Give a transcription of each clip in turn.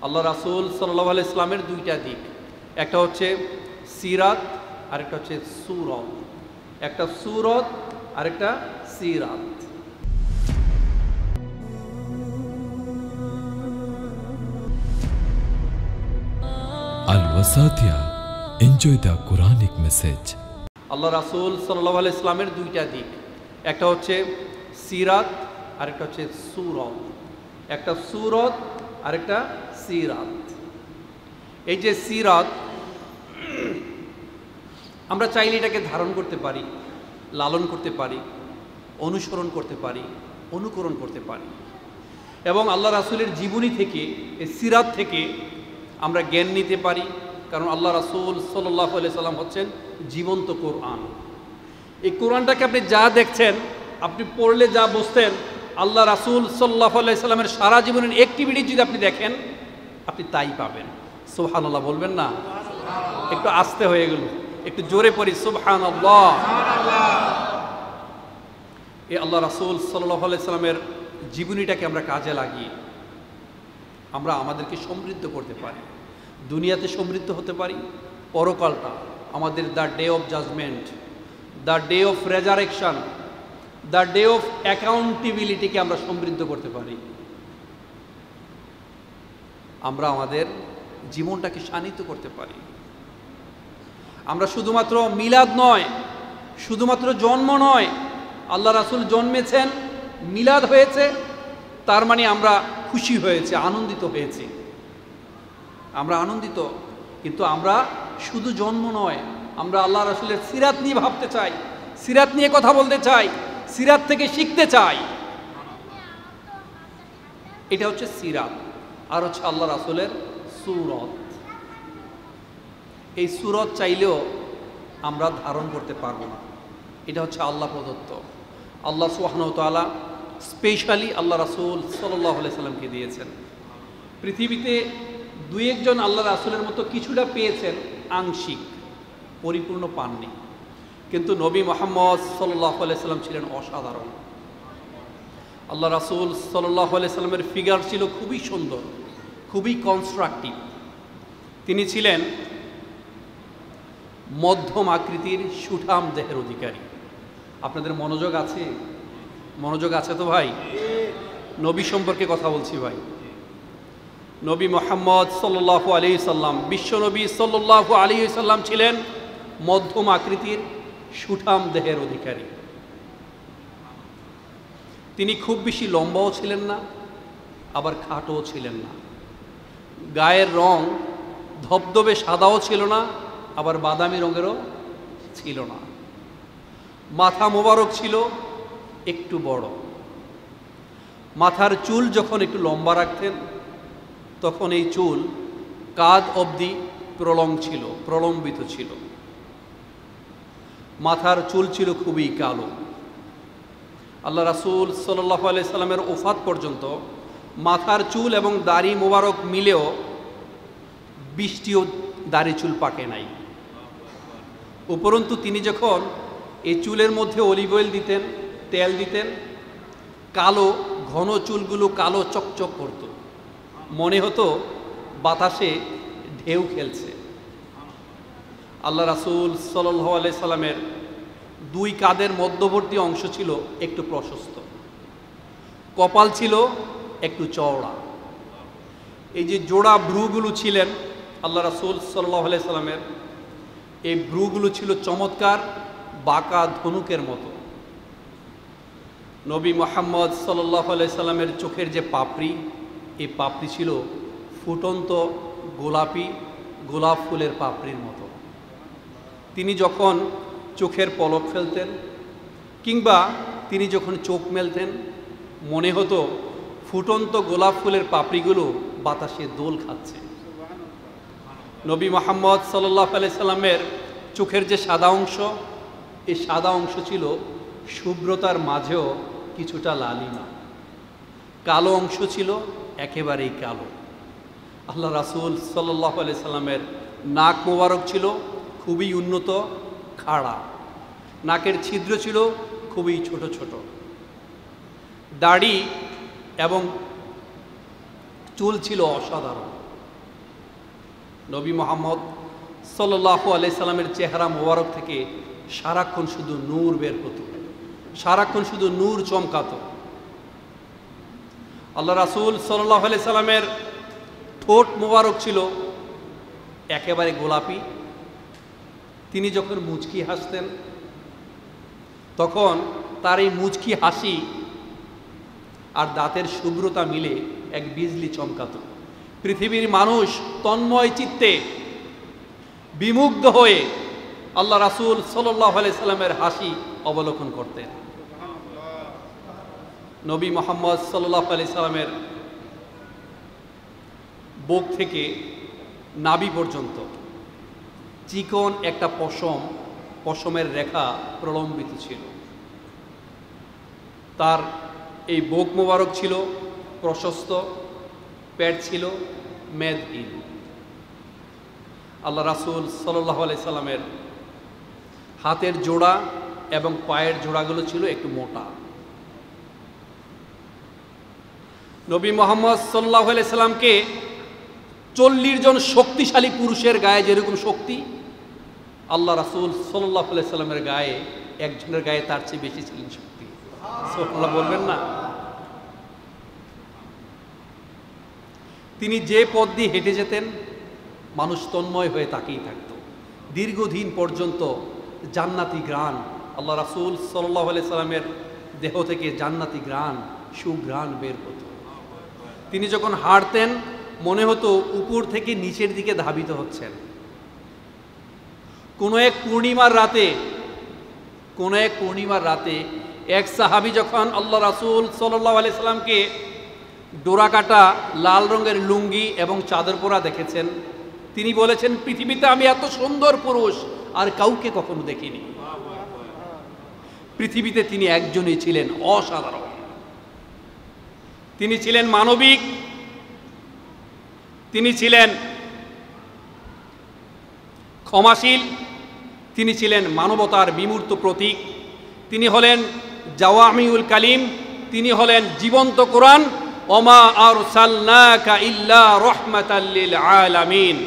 আল্লাহ রাসূল সাল্লাল্লাহু আলাইহি ইসলামের দুইটা দিক, একটা হচ্ছে সিরাত আর একটা হচ্ছে সুরত। একটা সুরত আর একটা সিরাত। Al-Wasatiyah, enjoy the Quranic message. আল্লাহ রাসূল সাল্লাল্লাহু আলাইহি ইসলামের দুইটা দিক, একটা হচ্ছে সিরাত আর একটা হচ্ছে সুরত। একটা সুরত আর একটা সিরাত। এই যে সিরাত, আমরা চাইলে এটাকে ধারণ করতে পারি, লালন করতে পারি, অনুসরণ করতে পারি, অনুকরণ করতে পারি, এবং আল্লাহ রাসূলের জীবনী থেকে, এই সিরাত থেকে আমরা জ্ঞান নিতে পারি। কারণ আল্লাহ রাসূল সাল্লাল্লাহু আলাইহি সাল্লাম হচ্ছেন জীবন্ত কোরআন। এই কোরআনটাকে আপনি যা দেখছেন, আপনি পড়লে যা বুঝতেন, আল্লাহ রাসূল সাল্লাল্লাহু আলাইহি সাল্লামের সারা জীবনের অ্যাক্টিভিটি যদি আপনি দেখেন, আপনি তাই পাবেন। সুবহানাল্লাহ বলবেন না? একটু আস্তে হয়ে গেল, একটু জোরে পড়ি সুবহানাল্লাহ। এই আল্লাহ রাসূল সাল্লাল্লাহু আলাইহি সাল্লামের জীবনীটাকে আমরা কাজে লাগিয়ে আমরা আমাদেরকে সমৃদ্ধ করতে পারি, দুনিয়াতে সমৃদ্ধ হতে পারি, পরকালটা আমাদের the day of judgement, the day of resurrection, the day of অ্যাকাউন্টেবিলিটিকে আমরা সমৃদ্ধ করতে পারি। আমরা আমাদের জীবনটাকে শানিত করতে পারি। আমরা শুধুমাত্র মিলাদ নয়, শুধুমাত্র জন্ম নয়, আল্লাহ রাসূল জন্মেছেন, মিলাদ হয়েছে, তার মানে আমরা খুশি হয়েছে, আনন্দিত হয়েছে, আমরা আনন্দিত। কিন্তু আমরা শুধু জন্ম নয়, আমরা আল্লাহ রাসূলের সিরাত নিয়ে ভাবতে চাই, সিরাত নিয়ে কথা বলতে চাই, সিরাত থেকে শিখতে চাই। এটা হচ্ছে সিরাত। আর হচ্ছে আল্লাহ রাসূলের সুরত। এই সুরত চাইলেও আমরা ধারণ করতে পারবো না, এটা হচ্ছে আল্লাহ প্রদত্ত। আল্লাহ সুবহানাহু ওয়া তাআলা স্পেশালি আল্লাহ রাসূল সাল্লাল্লাহু আলাইহি সাল্লামকে দিয়েছেন। পৃথিবীতে দুই একজন আল্লাহ রাসূলের মতো কিছুটা পেয়েছেন, আংশিক, পরিপূর্ণ পাননি। কিন্তু নবী মুহাম্মদ সাল্লাল্লাহু আলাইহি সাল্লাম ছিলেন অসাধারণ। আল্লাহ রাসূল সাল্লাল্লাহু আলাইহি সাল্লামের ফিগার ছিল খুবই সুন্দর, খুবই কনস্ট্রাকটিভ। তিনি ছিলেন মধ্যম আকৃতির সুঠাম দেহের অধিকারী। আপনাদের মনোযোগ আছে? মনোযোগ আছে তো ভাই? নবী সম্পর্কে কথা বলছি ভাই। নবী মুহাম্মদ সাল্লাল্লাহু আলাইহি সাল্লাম, বিশ্বনবী সাল্লাল্লাহু আলাইহি সাল্লাম ছিলেন মধ্যম আকৃতির সুঠাম দেহের অধিকারী। তিনি খুব বেশি লম্বাও ছিলেন না, আবার খাটোও ছিলেন না। গায়ের রং ধবধবে সাদাও ছিল না, আবার বাদামি রঙেরও ছিল না। মাথা মোবারক ছিল একটু বড়। মাথার চুল যখন একটু লম্বা রাখতেন, তখন এই চুল কাঁধ অবধি প্রলম্বিত ছিল। মাথার চুল ছিল খুবই কালো। আল্লাহ রাসূল সাল্লাল্লাহু আলাইহি সাল্লামের ওফাত পর্যন্ত মাথার চুল এবং দাড়ি মোবারক মিলেও 20টিও দাড়ি চুল পাকে নাই। উপরন্তু তিনি যখন এই চুলের মধ্যে অলিভ অয়েল দিতেন, তেল দিতেন, কালো ঘন চুলগুলো কালো চকচক করত, মনে হতো বাতাসে ঢেউ খেলছে। আল্লাহ রাসূল সাল্লাল্লাহু আলাইহি সাল্লামের দুই কাঁধের মধ্যবর্তী অংশ ছিল একটু প্রশস্ত, কপাল ছিল একটু চওড়া। এই যে জোড়া ভ্রুগুলো ছিলেন আল্লাহ রাসূল সাল্লাল্লাহু আলাইহি সাল্লামের, এই ভ্রুগুলো ছিল চমৎকার বাঁকা ধনুকের মতো। নবী মুহাম্মদ সাল্লাল্লাহু আলাইহি সাল্লামের চোখের যে পাপড়ি, এই পাপড়ি ছিল ফুটন্ত গোলাপি গোলাপ ফুলের পাপড়ির মতো। তিনি যখন চোখের পলক ফেলতেন কিংবা তিনি যখন চোখ মেলতেন, মনে হতো ফুটন্ত গোলাপ ফুলের পাপড়িগুলো বাতাসে দোল খাচ্ছে। নবী মুহাম্মদ সাল্লাল্লাহু আলাইহি সাল্লামের চোখের যে সাদা অংশ, এই সাদা অংশ ছিল শুভ্রতার মাঝেও কিছুটা লালিমা। কালো অংশ ছিল একেবারেই কালো। আল্লাহ রাসূল সাল্লাল্লাহু আলাইহি সাল্লামের নাক মোবারক ছিল খুবই উন্নত, খাড়া। নাকের ছিদ্র ছিল খুবই ছোট ছোট। দাড়ি এবং চুল ছিল অসাধারণ। নবী মুহাম্মদ সাল্লাল্লাহু আলাইহি সাল্লামের চেহারা মোবারক থেকে সারাক্ষণ শুধু নূর বের হতো, সারাক্ষণ শুধু নূর চমকাতো। আল্লাহ রাসূল সাল্লাল্লাহু আলাইহি সাল্লামের ঠোঁট মোবারক ছিল একেবারে গোলাপি। তিনি যখন মুচকি হাসতেন তখন তার এই মুচকি হাসি আর দাঁতের শুভ্রতা মিলে এক বিজলি চমকাতো। পৃথিবীর মানুষ তন্ময় চিত্তে বিমুগ্ধ হয়ে আল্লাহ রাসূল সাল্লাল্লাহু আলাইহি সাল্লামের হাসি অবলোকন করতেন। নবী মুহাম্মদ সাল্লাল্লাহু আলাইহি সাল্লামের বুক থেকে নাভি পর্যন্ত চিকন একটা পশমের রেখা প্রলম্বিত ছিল। তার এই বুক মোবারক ছিল প্রশস্ত, পেট ছিল মেদহীন। আল্লাহ রাসূল সাল্লাল্লাহু আলাইহি সাল্লামের হাতের জোড়া এবং পায়ের জোড়াগুলো ছিল একটু মোটা। নবী মুহাম্মদ সাল্লাল্লাহু আলাইহি সাল্লামকে 40 জন শক্তিশালী পুরুষের গায়ে যেরকম শক্তি, আল্লাহ রাসূল সাল্লাল্লাহু আলাইহি সাল্লামের গায়ে একজনের গায়ে তার চেয়ে বেশি ছিলেন শক্তি। সুবহানাল্লাহ বলবেন না? তিনি যে পথ দিয়ে হেঁটে যেতেন মানুষ তন্ময় হয়ে তাকিয়ে থাকত। দীর্ঘদিন পর্যন্ত জান্নাতি ঘ্রাণ, আল্লাহ রাসূল সাল্লাল্লাহু আলাইহি সাল্লামের দেহ থেকে জান্নাতি ঘ্রাণ, সুঘ্রাণ বের হতো। তিনি যখন হাঁটতেন মনে হতো উপর থেকে নিচের দিকে ধাবিত হচ্ছেন। কোনো এক পূর্ণিমার রাতে এক সাহাবী যখন আল্লাহ রাসূল সাল্লাল্লাহু আলাইহি সাল্লামকে ডোরাকাটা লাল রঙের লুঙ্গি এবং চাদর পরা দেখেছেন, তিনি বলেছেন, পৃথিবীতে আমি এত সুন্দর পুরুষ আর কাউকে কখনো দেখিনি। পৃথিবীতে তিনি একজনই ছিলেন অসাধারণ। তিনি ছিলেন মানবিক, তিনি ছিলেন ক্ষমাশীল, তিনি ছিলেন মানবতার বিমূর্ত প্রতীক, তিনি হলেন জাওয়ামিউল কালিম, তিনি হলেন জীবন্ত কোরআন। ওমা আরসালনাকা ইল্লা রাহমাতাল লিল আলামিন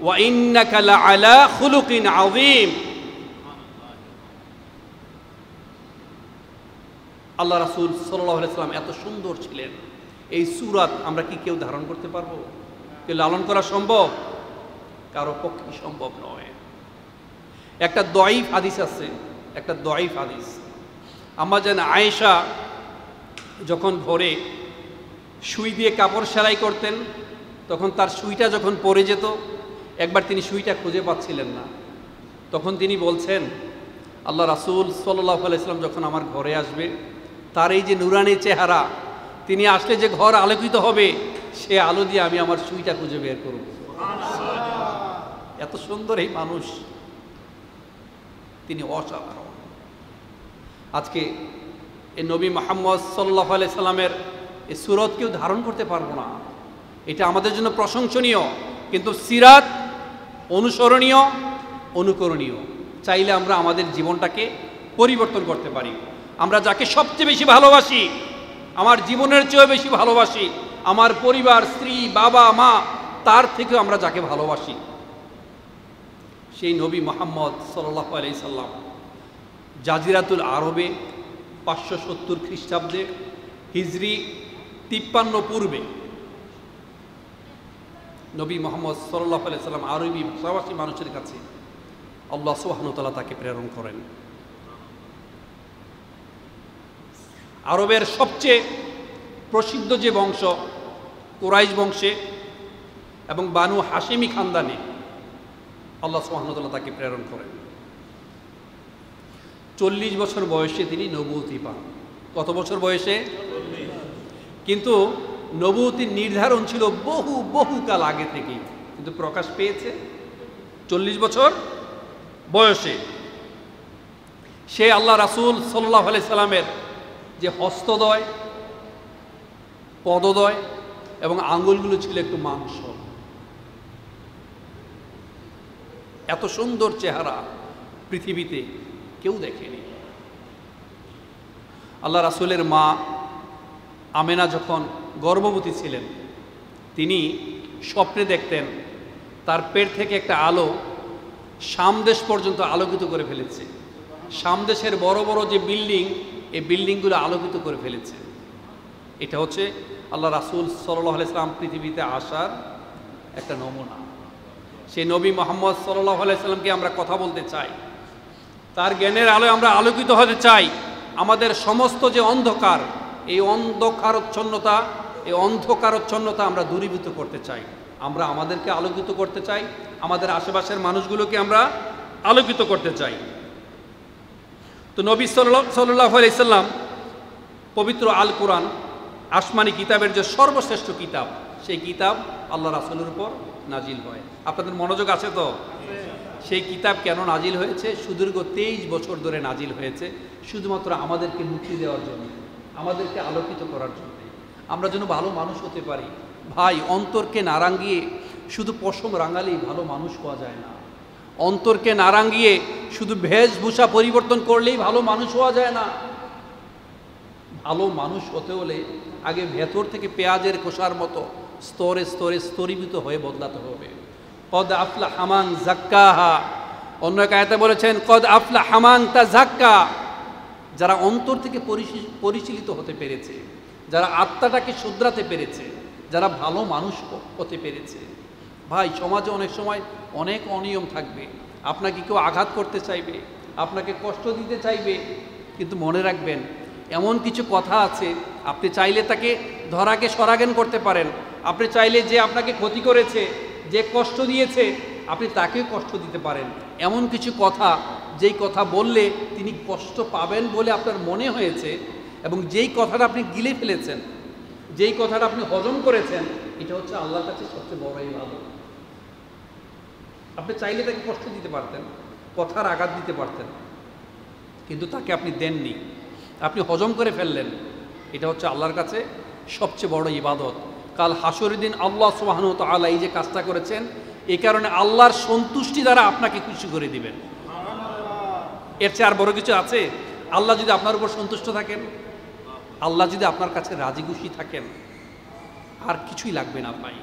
ওয়া ইন্নাকা লাআলা খুলুকিন আযীম। আল্লাহ রাসূল সাল্লাল্লাহু আলাইহি সাল্লাম এত সুন্দর ছিলেন, এই সূরাত আমরা কি কেউ ধারণ করতে পারবো? কেউ লালন করা সম্ভব? কারো পক্ষে সম্ভব নয়। একটা দয়ীফ হাদিস আছে, একটা দয়ীফ হাদিস। আম্মা জান আয়েশা যখন ভোরে সুই দিয়ে কাপড় সেলাই করতেন, তখন তার সুইটা যখন পড়ে যেত, একবার তিনি সুইটা খুঁজে পাচ্ছিলেন না, তখন তিনি বলছেন, আল্লাহ রাসূল সাল্লাল্লাহু আলাইহি সাল্লাম যখন আমার ঘরে আসবে, তার এই যে নুরানি চেহারা, তিনি আসলে যে ঘর আলোকিত হবে, সে আলো দিয়ে আমি আমার সুইটা খুঁজে বের করব। এত সুন্দর এই মানুষ, তিনি অসাধারণ। আজকে এই নবী মুহাম্মদ সাল্লাল্লাহু আলাইহি সাল্লামের এই সূরত কেউ ধারণ করতে পারবো না, এটা আমাদের জন্য প্রশংসনীয়, কিন্তু সিরাত অনুসরণীয়, অনুকরণীয়। চাইলে আমরা আমাদের জীবনটাকে পরিবর্তন করতে পারি। আমরা যাকে সবচেয়ে বেশি ভালোবাসি, আমার জীবনের চেয়েও বেশি ভালোবাসি, আমার পরিবার, স্ত্রী, বাবা, মা, তার থেকেও আমরা যাকে ভালোবাসি, সেই নবী মুহাম্মদ সাল্লাল্লাহু আলাইহি সাল্লাম জাজিরাতুল আরবে 570 খ্রিস্টাব্দে হিজরি 53 পূর্বে নবী মুহাম্মদ সাল্লাল্লাহু আলাইহি সাল্লাম আরবি ভাষাভাষী মানুষের কাছে আল্লাহ সুবহানাহু ওয়া তাআলা তাকে প্রেরণ করেন। আরবের সবচেয়ে প্রসিদ্ধ যে বংশ কুরাইশ বংশে এবং বানু হাশিমি খানদানে আল্লাহ সুবহানাহু ওয়া তাআলা তাকে প্রেরণ করেন। 40 বছর বয়সে তিনি নবুয়তি পান। কত বছর বয়সে? কিন্তু নবুয়তির নির্ধারণ ছিল বহু কাল আগে থেকেই, কিন্তু প্রকাশ পেয়েছে 40 বছর বয়সে। সে আল্লাহ রাসূল সাল্লাল্লাহু আলাইহি সাল্লামের যে হস্তদ্বয়, পদদ্বয় এবং আঙ্গুলগুলো ছিল একটু মাংস। এত সুন্দর চেহারা পৃথিবীতে কেউ দেখেনি। আল্লাহ রাসূলের মা আমেনা যখন গর্ভবতী ছিলেন, তিনি স্বপ্নে দেখতেন তার পেট থেকে একটা আলো সামদেশ পর্যন্ত আলোকিত করে ফেলেছে। সামদেশের বড় বড় যে বিল্ডিং, এই বিল্ডিংগুলো আলোকিত করে ফেলেছে। এটা হচ্ছে আল্লাহ রাসূল সাল্লাল্লাহু আলাইহি সাল্লাম পৃথিবীতে আসার একটা নমুনা। সেই নবী মুহাম্মদ সাল্লাল্লাহু আলাইহি সাল্লামকে আমরা কথা বলতে চাই, তার জ্ঞানের আলোয় আমরা আলোকিত হতে চাই। আমাদের সমস্ত যে অন্ধকার, এই অন্ধকারচ্ছন্নতা আমরা দূরীভূত করতে চাই। আমরা আমাদেরকে আলোকিত করতে চাই, আমাদের আশেপাশের মানুষগুলোকে আমরা আলোকিত করতে চাই। তো নবী সাল্লাল্লাহু আলাইহি সাল্লাম পবিত্র আল কোরআন, আসমানি কিতাবের যে সর্বশ্রেষ্ঠ কিতাব, সেই কিতাব আল্লাহ রাসূলের উপর নাজিল হয়। আপনাদের মনোযোগ আছে তো? সেই কিতাব কেন নাজিল হয়েছে? সুদীর্ঘ 23 বছর ধরে নাজিল হয়েছে, শুধুমাত্র আমাদেরকে মুক্তি দেওয়ার জন্য, আমাদেরকে আলোকিত করার জন্য, আমরা যেন ভালো মানুষ হতে পারি। ভাই, অন্তরকে না রাঙিয়ে শুধু পশম রাঙালেই ভালো মানুষ হওয়া যায় না। অন্তরকে না রাঙিয়ে শুধু বেশভূষা পরিবর্তন করলেই ভালো মানুষ হওয়া যায় না। ভালো মানুষ হতে হলে আগে ভেতর থেকে পেঁয়াজের খোসার মতো স্তরে স্তরে স্তরীভূত হয়ে বদলাতে হবে। কদ আফলাহা মান যাক্কাহা, অন্য এক আয়াতে বলেছেন কদ আফলাহা মান তাযাক্কা। যারা অন্তর থেকে পরিশীলিত হতে পেরেছে, যারা আত্মাটাকে শুধরাতে পেরেছে, যারা ভালো মানুষ হতে পেরেছে। ভাই, সমাজে অনেক সময় অনেক অনিয়ম থাকবে, আপনাকে কেউ আঘাত করতে চাইবে, আপনাকে কষ্ট দিতে চাইবে, কিন্তু মনে রাখবেন এমন কিছু কথা আছে, আপনি চাইলে তাকে ধরাকে সরাজ্ঞান করতে পারেন। আপনি চাইলে যে আপনাকে ক্ষতি করেছে, যে কষ্ট দিয়েছে, আপনি তাকেও কষ্ট দিতে পারেন। এমন কিছু কথা, যেই কথা বললে তিনি কষ্ট পাবেন বলে আপনার মনে হয়েছে, এবং যেই কথাটা আপনি গিলে ফেলেছেন, যেই কথাটা আপনি হজম করেছেন, এটা হচ্ছে আল্লাহর কাছে সবচেয়ে বড় ইবাদত। আপনি চাইলে তাকে কষ্ট দিতে পারতেন, কথার আঘাত দিতে পারতেন, কিন্তু তাকে আপনি দেননি, আপনি হজম করে ফেললেন। এটা হচ্ছে আল্লাহর কাছে সবচেয়ে বড় ইবাদত। কাল হাসরের দিন আল্লাহ সুবহানাহু ওয়া তাআলা এই যে কাজটা করেছেন, এই কারণে আল্লাহর সন্তুষ্টি দ্বারা আপনাকে খুশি করে দিবেন। এর চেয়ে আর বড় কিছু আছে? আল্লাহ যদি আপনার উপর সন্তুষ্ট থাকেন, আল্লাহ যদি আপনার কাছে রাজি খুশি থাকেন, আর কিছুই লাগবে না ভাই।